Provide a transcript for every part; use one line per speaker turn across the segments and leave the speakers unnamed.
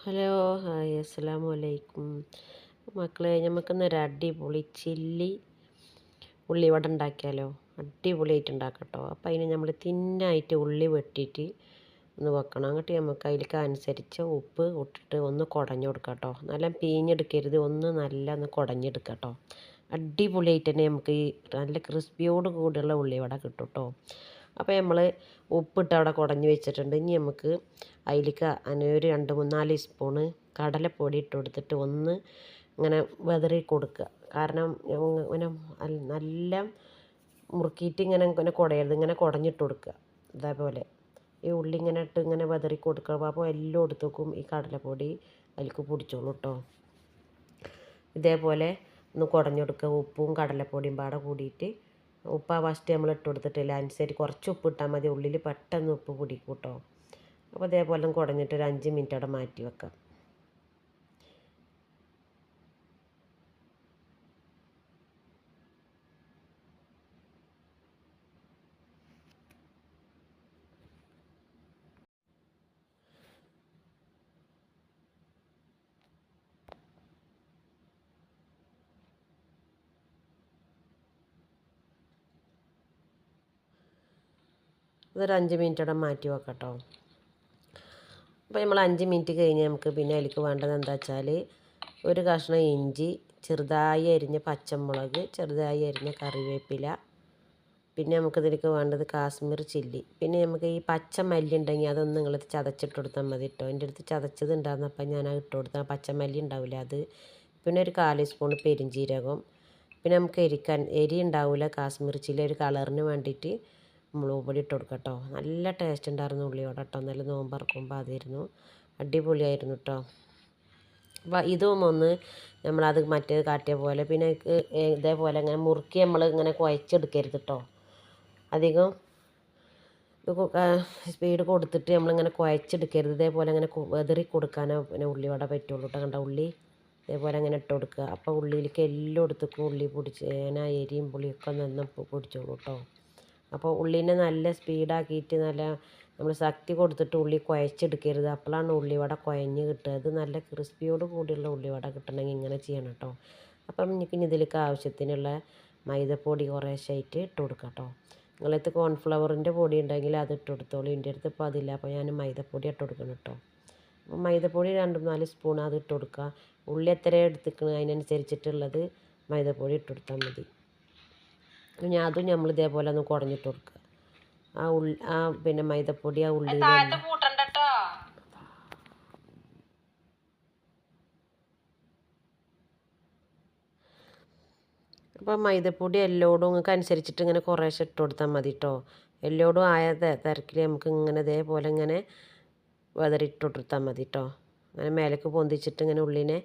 Hello hi അസ്സലാമു അലൈക്കും മക്കളെ, നമുക്കിന്നൊരു അടിപൊളി ചില്ലി ഉള്ളിവട ഉണ്ടാക്കിയാലോ. അടിപൊളിയായിട്ട് ഉണ്ടാക്കാം കേട്ടോ. അപ്പോൾ അതിന് നമ്മൾ തിന്നായിട്ട് ഉള്ളി വെട്ടിയിട്ട് ഒന്ന് വെക്കണം. എന്നിട്ട് നമുക്ക് അതിലേക്ക് അനുസരിച്ച് ഉപ്പ് ഇട്ടിട്ട് ഒന്ന് കുടഞ്ഞു കൊടുക്കാം കേട്ടോ. നല്ല പീഞ്ഞെടുക്കരുത്, നല്ല ഒന്ന് കുടഞ്ഞെടുക്കാം കേട്ടോ. അടിപൊളിയായിട്ട് തന്നെ നമുക്ക് ഈ നല്ല ക്രിസ്പിയോട് കൂടിയുള്ള ഉള്ളിവട കിട്ടും കേട്ടോ. അപ്പോൾ നമ്മൾ ഉപ്പിട്ട് അവിടെ കുടഞ്ഞ് വെച്ചിട്ടുണ്ട്. ഇനി നമുക്ക് അതിലേക്ക് ഒരു 2-3-4 സ്പൂണ് കടലപ്പൊടി ഇട്ട് കൊടുത്തിട്ട് ഒന്ന് ഇങ്ങനെ വെതറി കൊടുക്കുക. കാരണം ഇങ്ങനെ നല്ല മുറുക്കിയിട്ട് ഇങ്ങനെ കുടയരുത്, ഇങ്ങനെ കുടഞ്ഞിട്ട് കൊടുക്കുക. ഇതേപോലെ ഈ ഉള്ളി ഇങ്ങനെ ഇട്ട് ഇങ്ങനെ വെതറി കൊടുക്കുക. അപ്പോൾ എല്ലാം എടുത്തേക്കും ഈ കടലപ്പൊടി അതിലേക്ക് പിടിച്ചോളൂ കേട്ടോ. ഇതേപോലെ ഒന്ന് കുടഞ്ഞു കൊടുക്കുക. ഉപ്പും കടലപ്പൊടിയും പാടെ കൂടിയിട്ട്, ഉപ്പ് ഫസ്റ്റ് നമ്മൾ ഇട്ട് കൊടുത്തിട്ടില്ല, അനുസരിച്ച് കുറച്ച് ഉപ്പ് ഇട്ടാൽ മതി. ഉള്ളിൽ പെട്ടെന്ന് ഉപ്പ് പിടിക്കും കേട്ടോ. അപ്പോൾ ഇതേപോലെ കുടഞ്ഞിട്ട് ഒരു 5 മിനിറ്റ് അവിടെ മാറ്റി വെക്കാം. അതൊരു 5 മിനിറ്റ് അവിടെ മാറ്റി വെക്കാം കേട്ടോ. അപ്പോൾ നമ്മൾ 5 മിനിറ്റ് കഴിഞ്ഞ് നമുക്ക് പിന്നെ അതിലേക്ക് വേണ്ടത് എന്താ വെച്ചാൽ, ഒരു കഷ്ണം ഇഞ്ചി, ചെറുതായി അരിഞ്ഞ പച്ചമുളക്, ചെറുതായി അരിഞ്ഞ കറിവേപ്പില, പിന്നെ നമുക്കിതിലേക്ക് വേണ്ടത് കാശ്മീർ ചില്ലി, പിന്നെ നമുക്ക് ഈ പച്ച മല്ലി ഉണ്ടെങ്കിൽ അതൊന്ന് നിങ്ങൾ ചതച്ചിട്ട് കൊടുത്താൽ മതി കേട്ടോ. എൻ്റെ അടുത്ത് ചതച്ചത് ഉണ്ടായിരുന്നപ്പോൾ ഞാൻ അത് ഇട്ട് കൊടുത്താൽ പച്ചമല്ലി ഉണ്ടാവില്ല അത്. പിന്നെ ഒരു 1/4 സ്പൂൺ പെരിഞ്ജീരകം, പിന്നെ നമുക്ക് എരി ഉണ്ടാവില്ല, കാശ്മീർ ചില്ലി ഒരു കളറിന് വേണ്ടിയിട്ട് മുളക് പൊടി ഇട്ട് കൊടുക്കാം കേട്ടോ. നല്ല ടേസ്റ്റ് ഉണ്ടായിരുന്നു ഉള്ളിയോടെ കേട്ടോ. നല്ല നോമ്പറക്കുമ്പോൾ അതായിരുന്നു, അടിപൊളിയായിരുന്നു കേട്ടോ. അപ്പോൾ ഇതും ഒന്ന് നമ്മളത് മറ്റേത് കാട്ടിയ പോലെ പിന്നെ ഇതേപോലെ ഇങ്ങനെ മുറുക്കി നമ്മൾ ഇങ്ങനെ കുഴച്ചെടുക്കരുത് കേട്ടോ. അധികം സ്പീഡ് കൊടുത്തിട്ട് നമ്മളിങ്ങനെ കുഴച്ചെടുക്കരുത്. ഇതേപോലെ ഇങ്ങനെ വെതറി കൊടുക്കാനോ പിന്നെ ഉള്ളിവട പറ്റുള്ളൂ കേട്ടോ. കണ്ട ഉള്ളി ഇതേപോലെ അങ്ങനെ ഇട്ട് കൊടുക്കുക. അപ്പോൾ ഉള്ളിയിലേക്ക് എല്ലാം എടുത്തേക്കും ഉള്ളി പൊടിച്ച് എരിയും പുളിയൊക്കെ നിന്ന് പൊടിച്ചോളൂ കേട്ടോ. അപ്പോൾ ഉള്ളീനെ നല്ല സ്പീഡാക്കിയിട്ട് നല്ല നമ്മൾ ശക്തി കൊടുത്തിട്ട് ഉള്ളി കുഴച്ചെടുക്കരുത്. അപ്പോഴാണ് ഉള്ളിവട കുഴഞ്ഞ് കിട്ടുക. അത് നല്ല ക്രിസ്പിയോട് കൂടിയുള്ള ഉള്ളിവട കിട്ടണമെങ്കിൽ ഇങ്ങനെ ചെയ്യണം കേട്ടോ. അപ്പം എനിക്ക് ഇതിലേക്ക് ആവശ്യത്തിനുള്ള മൈദപ്പൊടി കുറേശ്ശായിട്ട് ഇട്ട് കൊടുക്കാം കേട്ടോ. നിങ്ങളടുത്ത് കോൺഫ്ലവറിൻ്റെ പൊടി ഉണ്ടെങ്കിൽ അത് ഇട്ട് കൊടുത്തോളൂ. എൻ്റെ അടുത്ത് ഇപ്പോൾ അതില്ല, അപ്പോൾ ഞാൻ മൈദപ്പൊടി ഇട്ട് കൊടുക്കണം കേട്ടോ. അപ്പോൾ മൈദപ്പൊടി 2-4 സ്പൂൺ അത് ഇട്ട് കൊടുക്കുക. ഉള്ളി എത്ര എടുത്തിക്കണം അതിനനുസരിച്ചിട്ടുള്ളത് മൈദപ്പൊടി ഇട്ട് കൊടുത്താൽ മതി. ഞാൻ അതും നമ്മൾ ഇതേപോലെ ഒന്ന് കുടഞ്ഞിട്ട് കൊടുക്കുക. പിന്നെ മൈദപ്പൊടി ആ ഉള്ളിയിൽ അപ്പോൾ മൈദപ്പൊടി എല്ലോടും നിങ്ങൾക്ക് അനുസരിച്ചിട്ട് ഇങ്ങനെ കുറേശ്ശെ ഇട്ട് കൊടുത്താൽ മതി കേട്ടോ. എല്ലോടും ആയ തിരക്കിൽ നമുക്ക് ഇങ്ങനെ ഇതേപോലെ ഇങ്ങനെ വെതറിട്ട് കൊടുത്താൽ മതി കേട്ടോ. അങ്ങനെ മേലേക്ക് പൊന്തിച്ചിട്ട് ഇങ്ങനെ ഉള്ളിനെ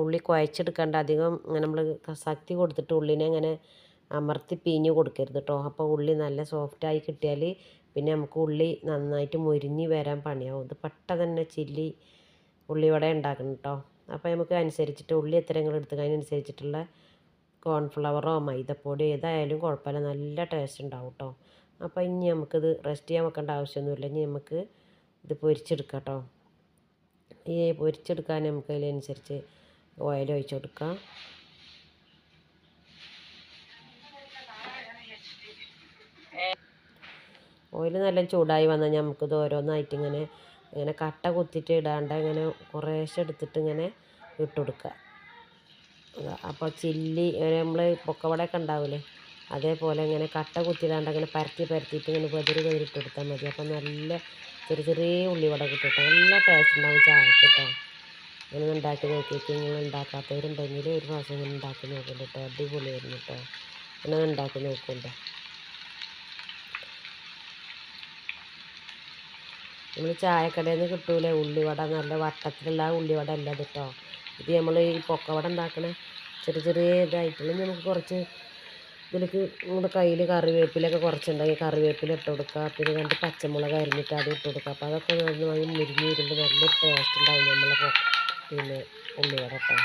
ഉള്ളി കുഴച്ചെടുക്കേണ്ട, അധികം ഇങ്ങനെ നമ്മൾ ശക്തി കൊടുത്തിട്ട് ഉള്ളിനെ ഇങ്ങനെ അമർത്തി പീഞ്ഞ് കൊടുക്കരുത് കേട്ടോ. അപ്പോൾ ഉള്ളി നല്ല സോഫ്റ്റായി കിട്ടിയാൽ പിന്നെ നമുക്ക് ഉള്ളി നന്നായിട്ട് മൊരിഞ്ഞ് വരാൻ പണിയാവും. ഇത് പെട്ടെന്ന് തന്നെ ചില്ലി ഉള്ളിവട ഉണ്ടാക്കണം കേട്ടോ. അപ്പോൾ നമുക്ക് അനുസരിച്ചിട്ട് ഉള്ളി എത്ര നിങ്ങൾ എടുത്തുക അതിനനുസരിച്ചിട്ടുള്ള കോൺഫ്ലവറോ മൈദപ്പൊടിയോ ഏതായാലും കുഴപ്പമില്ല, നല്ല ടേസ്റ്റ് ഉണ്ടാവും കേട്ടോ. അപ്പോൾ ഇനി നമുക്കിത് റെസ്റ്റ് ചെയ്യാൻ വെക്കേണ്ട ആവശ്യമൊന്നുമില്ല. ഇനി നമുക്ക് ഇത് പൊരിച്ചെടുക്കാം കേട്ടോ. ഈ പൊരിച്ചെടുക്കാൻ നമുക്ക് അതിനനുസരിച്ച് ഓയിൽ ഒഴിച്ച് കൊടുക്കാം. ഓയിൽ നല്ല ചൂടായി വന്നാൽ നമുക്കിത് ഓരോന്നായിട്ട് ഇങ്ങനെ കട്ട കുത്തിയിട്ട് ഇടാണ്ട് ഇങ്ങനെ കുറേശ്ശെ എടുത്തിട്ട് ഇങ്ങനെ ഇട്ട് കൊടുക്കുക. അപ്പോൾ ചില്ലി നമ്മൾ പൊക്കവടയൊക്കെ ഉണ്ടാവില്ലേ, അതേപോലെ ഇങ്ങനെ കട്ട കുത്തിയിടാണ്ട് ഇങ്ങനെ പരത്തിയിട്ട് ഇങ്ങനെ വെതിരിട്ട് കൊടുത്താൽ മതി. അപ്പോൾ നല്ല ചെറിയ ഉള്ളിവട കിട്ടും കേട്ടോ. നല്ല ടേസ്റ്റ് ഉണ്ടാവും ചായക്ക് കേട്ടോ. ഇങ്ങനെ ഉണ്ടാക്കി നോക്കിയിട്ട് നിങ്ങൾ ഉണ്ടാക്കാത്തവരുണ്ടെങ്കിൽ ഒരു പ്രാവശ്യം ഇങ്ങനെ ഉണ്ടാക്കി നോക്കുന്നുണ്ട് കേട്ടോ. അടിപൊളിയായിരുന്നു കേട്ടോ. അങ്ങനെ ഉണ്ടാക്കി നോക്കുന്നുണ്ടോ. നമ്മൾ ചായക്കടയിൽ നിന്ന് കിട്ടൂലേ ഉള്ളിവട, നല്ല വട്ടത്തിലുള്ള ഉള്ളിവട അല്ല അത് കേട്ടോ. ഇത് നമ്മൾ ഈ പൊക്കവട ഉണ്ടാക്കണേ ചെറിയ ഇതായിട്ടുള്ള നമുക്ക് കുറച്ച് ഇതിലേക്ക് നമ്മുടെ കയ്യിൽ കറിവേപ്പിലൊക്കെ കുറച്ചുണ്ടെങ്കിൽ കറിവേപ്പില ഇട്ട് കൊടുക്കുക. പിന്നെ 2 പച്ചമുളക് അരിഞ്ഞിട്ട് അത് ഇട്ട് കൊടുക്കുക. അപ്പോൾ അതൊക്കെ നന്നായി മുരിഞ്ഞ് വരുമ്പോൾ നല്ലൊരു ടേസ്റ്റ് ഉണ്ടാവും നമ്മളെ പിന്നെ ഉള്ളിവട കേട്ടോ.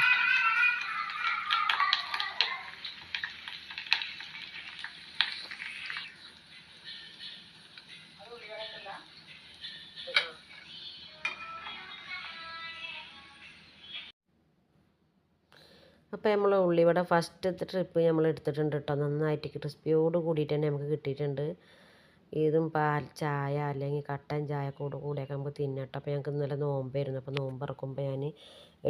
അപ്പോൾ നമ്മൾ ഉള്ളിവട ഫസ്റ്റത്തെ ട്രിപ്പ് നമ്മൾ എടുത്തിട്ടുണ്ട് കേട്ടോ. നന്നായിട്ട് ക്രിസ്പിയോട് കൂടിയിട്ട് തന്നെ നമുക്ക് കിട്ടിയിട്ടുണ്ട്. ഇതും പാൽ ചായ അല്ലെങ്കിൽ കട്ടൻ ചായ കൂടെയൊക്കെ നമുക്ക് തിന്നട്ടോ. അപ്പോൾ ഞങ്ങൾക്ക് ഇന്നലെ നോമ്പായിരുന്നു. അപ്പോൾ നോമ്പ് ഇറക്കുമ്പോൾ ഞാൻ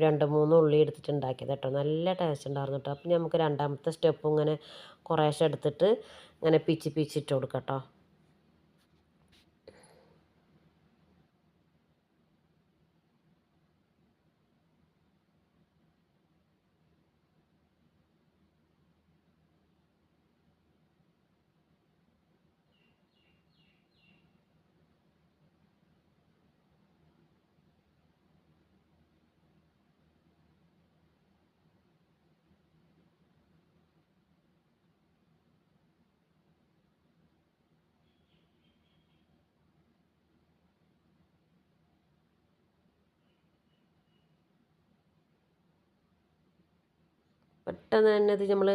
2-3 ഉള്ളി എടുത്തിട്ട് ഉണ്ടാക്കിയത് കേട്ടോ. നല്ല ടേസ്റ്റ് ഉണ്ടായിരുന്നു കേട്ടോ. അപ്പോൾ നമുക്ക് രണ്ടാമത്തെ സ്റ്റെപ്പും ഇങ്ങനെ കുറേശ്ശെ എടുത്തിട്ട് ഇങ്ങനെ പിച്ചിട്ട് കൊടുക്കാം കേട്ടോ. പെട്ടെന്ന് തന്നെ ഇത് നമ്മൾ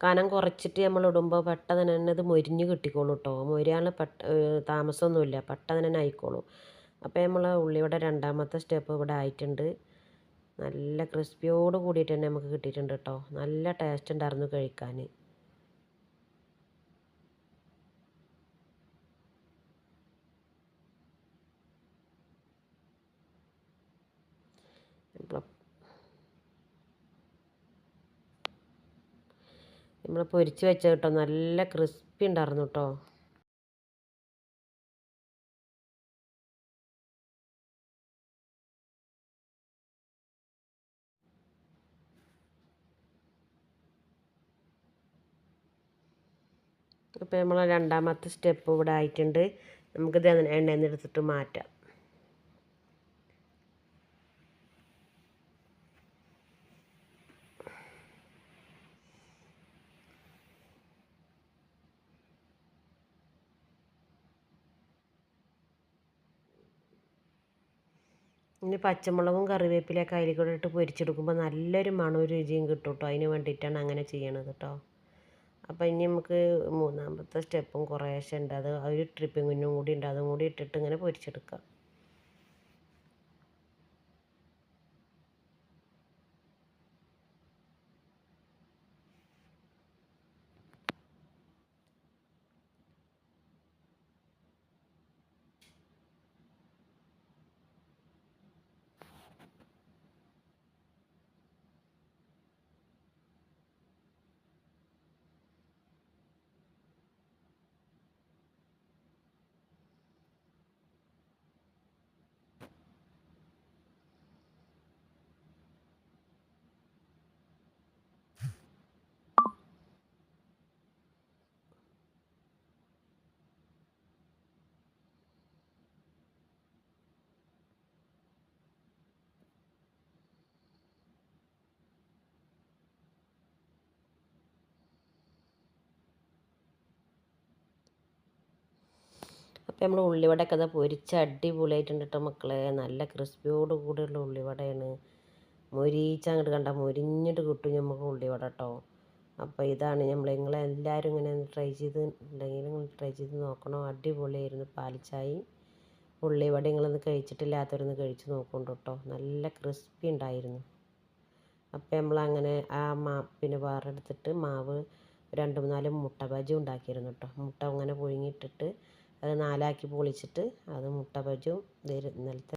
കനം കുറച്ചിട്ട് നമ്മൾ ഇടുമ്പോൾ പെട്ടെന്ന് തന്നെ ഇത് മൊരിഞ്ഞ് കിട്ടിക്കോളൂ കേട്ടോ. മൊരിയാനുള്ള താമസമൊന്നുമില്ല, പെട്ടെന്ന് തന്നെ ആയിക്കോളൂ. അപ്പോൾ നമ്മൾ ഉള്ളിയുടെ രണ്ടാമത്തെ സ്റ്റെപ്പ് ഇവിടെ ആയിട്ടുണ്ട്. നല്ല ക്രിസ്പിയോട് കൂടിയിട്ട് തന്നെ നമുക്ക് കിട്ടിയിട്ടുണ്ട് കേട്ടോ. നല്ല ടേസ്റ്റ് ഉണ്ടായിരുന്നു കഴിക്കാൻ. നമ്മൾ പൊരിച്ച് വെച്ച കേട്ടോ, നല്ല ക്രിസ്പി ഉണ്ടായിരുന്നു കേട്ടോ. അപ്പോൾ നമ്മൾ രണ്ടാമത്തെ സ്റ്റെപ്പ് ഇവിടെ ആയിട്ടുണ്ട്. നമുക്കിത് എണ്ണയിൽ നിന്ന് എടുത്തിട്ട് മാറ്റാം. ഇനി പച്ചമുളകും കറിവേപ്പിലയൊക്കെ അതിൽ കൂടെ ഇട്ട് പൊരിച്ചെടുക്കുമ്പോൾ നല്ലൊരു മണവും രുചിയും കിട്ടും കേട്ടോ. അതിന് വേണ്ടിയിട്ടാണ് അങ്ങനെ ചെയ്യണത് കേട്ടോ. അപ്പോൾ ഇനി നമുക്ക് മൂന്നാമത്തെ സ്റ്റെപ്പും കുറേശ്ശെ ഉണ്ട്. അത് ഒരു ട്രിപ്പിങ്ങും കൂടി ഉണ്ട്. അതും കൂടി ഇട്ടിട്ട് ഇങ്ങനെ പൊരിച്ചെടുക്കാം. അപ്പോൾ നമ്മൾ ഉള്ളിവടയൊക്കെ അത് പൊരിച്ച് അടിപൊളിയായിട്ടുണ്ട് കേട്ടോ മക്കളെ. നല്ല ക്രിസ്പിയോട് കൂടിയുള്ള ഉള്ളിവടയാണ്. മൊരിച്ചങ്ങോട്ട് കണ്ട മൊരിഞ്ഞിട്ട് കിട്ടും നമുക്ക് ഉള്ളിവട കേട്ടോ. അപ്പോൾ ഇതാണ് നിങ്ങളെല്ലാവരും ഇങ്ങനെ ട്രൈ ചെയ്ത് ഉണ്ടെങ്കിൽ ട്രൈ ചെയ്ത് നോക്കണം. അടിപൊളിയായിരുന്നു. പാൽച്ചായയും ഉള്ളിവട നിങ്ങളൊന്ന് കഴിച്ചിട്ടില്ലാത്തവരൊന്ന് കഴിച്ച് നോക്കുന്നുണ്ട് കേട്ടോ. നല്ല ക്രിസ്പി ഉണ്ടായിരുന്നു. അപ്പോൾ നമ്മളങ്ങനെ ആ പിന്നെ വേറെടുത്തിട്ട് മാവ് 2-4 മുട്ട ബജി ഉണ്ടാക്കിയിരുന്നു കേട്ടോ. മുട്ട അങ്ങനെ പുഴുങ്ങിയിട്ടിട്ട് അത് 4 ആക്കി പൊളിച്ചിട്ട് അത് മുട്ട ബജിയും ഇന്നലത്തെ